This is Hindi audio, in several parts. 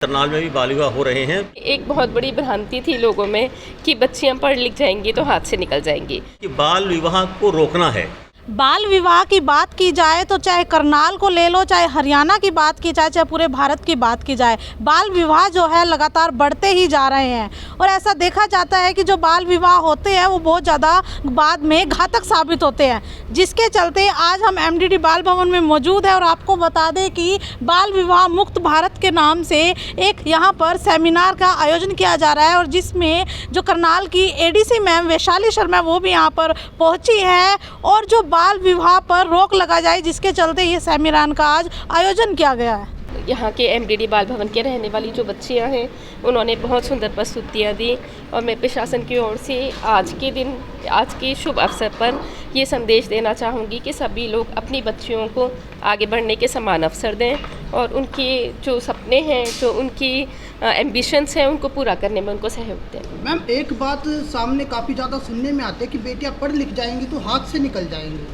करनाल में भी बाल विवाह हो रहे हैं। एक बहुत बड़ी भ्रांति थी लोगों में कि बच्चियां पढ़ लिख जाएंगी तो हाथ से निकल जाएंगी। कि बाल विवाह को रोकना है। बाल विवाह की बात की जाए तो चाहे करनाल को ले लो, चाहे हरियाणा की बात की जाए, चाहे पूरे भारत की बात की जाए, बाल विवाह जो है लगातार बढ़ते ही जा रहे हैं। और ऐसा देखा जाता है कि जो बाल विवाह होते हैं वो बहुत ज़्यादा बाद में घातक साबित होते हैं, जिसके चलते आज हम एमडीडी बाल भवन में मौजूद है। और आपको बता दें कि बाल विवाह मुक्त भारत के नाम से एक यहाँ पर सेमिनार का आयोजन किया जा रहा है, और जिसमें जो करनाल की एडीसी मैम वैशाली शर्मा वो भी यहाँ पर पहुँची है, और जो बाल विवाह पर रोक लगा जाए जिसके चलते ये सेमिनार का आज आयोजन किया गया है। यहाँ के एमडीडी बाल भवन के रहने वाली जो बच्चियाँ हैं उन्होंने बहुत सुंदर प्रस्तुतियाँ दी, और मैं प्रशासन की ओर से आज के दिन, आज के शुभ अवसर पर ये संदेश देना चाहूँगी कि सभी लोग अपनी बच्चियों को आगे बढ़ने के समान अवसर दें, और उनके जो सपने हैं, जो उनकी एम्बिशंस हैं, उनको पूरा करने में उनको सहयोग दें। मैम, एक बात सामने काफ़ी ज़्यादा सुनने में आती है कि बेटियां पढ़ लिख जाएंगी तो हाथ से निकल जाएंगी।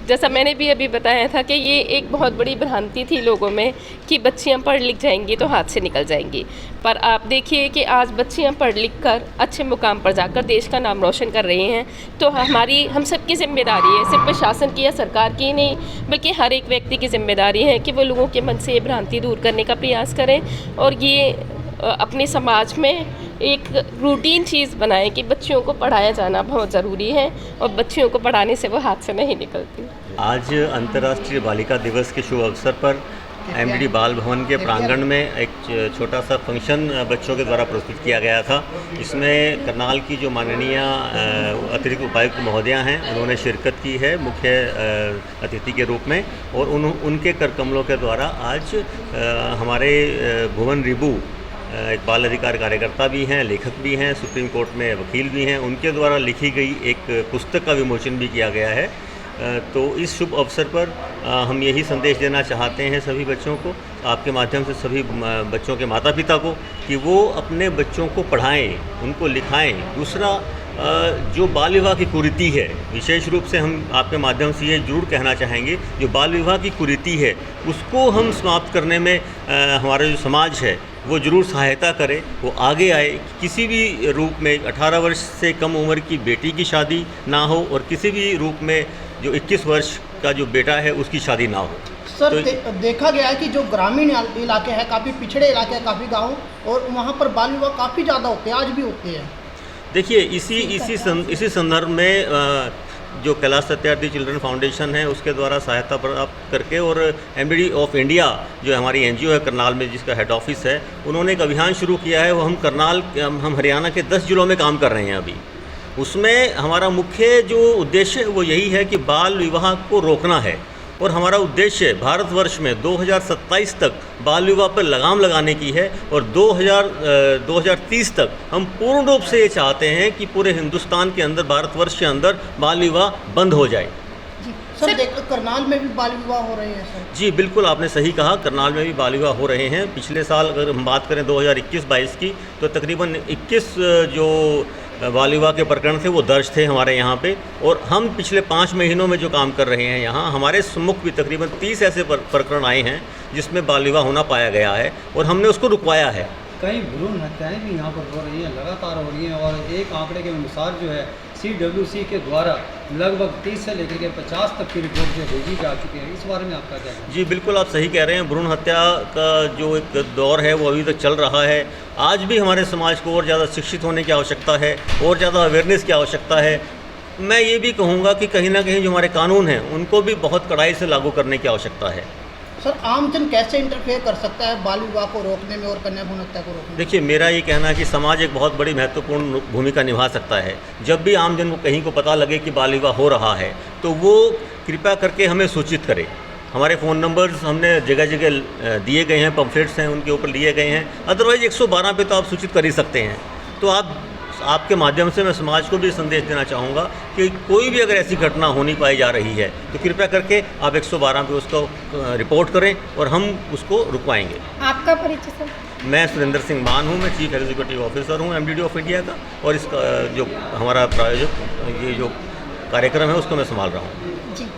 जैसा मैंने भी अभी बताया था कि ये एक बहुत बड़ी भ्रांति थी लोगों में कि बच्चियां पढ़ लिख जाएंगी तो हाथ से निकल जाएंगी। पर आप देखिए कि आज बच्चियां पढ़ लिख कर अच्छे मुकाम पर जाकर देश का नाम रोशन कर रही हैं। तो हम सबकी जिम्मेदारी है, सिर्फ प्रशासन की या सरकार की नहीं, बल्कि हर एक व्यक्ति की जिम्मेदारी है कि वो लोगों के मन से ये भ्रांति दूर करने का प्रयास करें, और ये अपने समाज में एक रूटीन चीज़ बनाएं कि बच्चियों को पढ़ाया जाना बहुत ज़रूरी है, और बच्चियों को पढ़ाने से वो हाथ से नहीं निकलती। आज अंतर्राष्ट्रीय बालिका दिवस के शुभ अवसर पर एमडीडी बाल भवन के प्रांगण में एक छोटा सा फंक्शन बच्चों के द्वारा प्रस्तुत किया गया था। इसमें करनाल की जो माननीय अतिरिक्त उपायुक्त महोदया हैं उन्होंने शिरकत की है मुख्य अतिथि के रूप में, और उनके कर कमलों के द्वारा आज हमारे भुवन रिबू एक बाल अधिकार कार्यकर्ता भी हैं, लेखक भी हैं, सुप्रीम कोर्ट में वकील भी हैं, उनके द्वारा लिखी गई एक पुस्तक का विमोचन भी किया गया है। तो इस शुभ अवसर पर हम यही संदेश देना चाहते हैं सभी बच्चों को, आपके माध्यम से सभी बच्चों के माता पिता को, कि वो अपने बच्चों को पढ़ाएं, उनको लिखाएं। दूसरा, जो बाल विवाह की कुरीति है, विशेष रूप से हम आपके माध्यम से ये जरूर कहना चाहेंगे, जो बाल विवाह की कुरीति है उसको हम समाप्त करने में हमारा जो समाज है वो ज़रूर सहायता करे, वो आगे आए। किसी भी रूप में 18 वर्ष से कम उम्र की बेटी की शादी ना हो, और किसी भी रूप में जो 21 वर्ष का जो बेटा है उसकी शादी ना हो। सर, देखा गया है कि जो ग्रामीण इलाके हैं, काफ़ी पिछड़े इलाके हैं, काफ़ी गाँव, और वहाँ पर बाल विवाह काफ़ी ज़्यादा होते हैं, आज भी होते हैं। देखिए, इसी संदर्भ में जो कैलाश सत्यार्थी चिल्ड्रन फाउंडेशन है उसके द्वारा सहायता प्राप्त करके, और एमडीडी ऑफ इंडिया जो हमारी एनजीओ है करनाल में, जिसका हेड ऑफिस है, उन्होंने एक अभियान शुरू किया है। वो हम हरियाणा के 10 जिलों में काम कर रहे हैं अभी। उसमें हमारा मुख्य जो उद्देश्य है वो यही है कि बाल विवाह को रोकना है, और हमारा उद्देश्य भारतवर्ष में 2027 तक बाल विवाह पर लगाम लगाने की है, और 2030 तक हम पूर्ण रूप से ये चाहते हैं कि पूरे हिंदुस्तान के अंदर, भारतवर्ष के अंदर बाल विवाह बंद हो जाए। सर, करनाल में भी बाल विवाह हो रहे हैं सर? जी बिल्कुल, आपने सही कहा, करनाल में भी बाल विवाह हो रहे हैं। पिछले साल अगर हम बात करें 2021-22 की, तो तकरीबन 21 जो बाल विवाह के प्रकरण थे वो दर्ज थे हमारे यहाँ पे, और हम पिछले 5 महीनों में जो काम कर रहे हैं यहाँ, हमारे सम्मुख भी तकरीबन 30 ऐसे प्रकरण आए हैं जिसमें बाल विवाह होना पाया गया है, और हमने उसको रुकवाया है। कई भ्रूण हत्याएँ भी यहाँ पर हो रही हैं, लगातार हो रही हैं, और एक आंकड़े के अनुसार जो है CWC के द्वारा लगभग 30 से लेकर के 50 तक की रिपोर्ट जो भेजी जा चुकी है। इस बारे में आपका क्या कहना है? जी बिल्कुल, आप सही कह रहे हैं। भ्रूण हत्या का जो एक दौर है वो अभी तक चल रहा है। आज भी हमारे समाज को और ज़्यादा शिक्षित होने की आवश्यकता है, और ज़्यादा अवेयरनेस की आवश्यकता है। मैं ये भी कहूँगा कि कहीं ना कहीं जो हमारे कानून हैं उनको भी बहुत कड़ाई से लागू करने की आवश्यकता है। सर, आमजन कैसे इंटरफेयर कर सकता है बाल विवाह को रोकने में और कन्या भ्रूण हत्या को रोकने में? देखिए, मेरा ये कहना है कि समाज एक बहुत बड़ी महत्वपूर्ण भूमिका निभा सकता है। जब भी आमजन को कहीं को पता लगे कि बाल विवाह हो रहा है तो वो कृपया करके हमें सूचित करे। हमारे फ़ोन नंबर्स हमने जगह जगह दिए गए हैं, पम्फलेट्स हैं उनके ऊपर लिए गए हैं। अदरवाइज़ 112 पे तो आप सूचित कर ही सकते हैं। तो आपके माध्यम से मैं समाज को भी संदेश देना चाहूँगा कि कोई भी अगर ऐसी घटना होनी पाई जा रही है तो कृपया करके आप 112 पे उसको रिपोर्ट करें, और हम उसको रुकवाएंगे। आपका परिचय सर? मैं सुरेंद्र सिंह मान हूँ, मैं चीफ एग्जीक्यूटिव ऑफिसर हूँ एमडीडी ऑफ इंडिया का, और इसका जो हमारा प्रायोजक ये जो कार्यक्रम है उसको मैं संभाल रहा हूँ।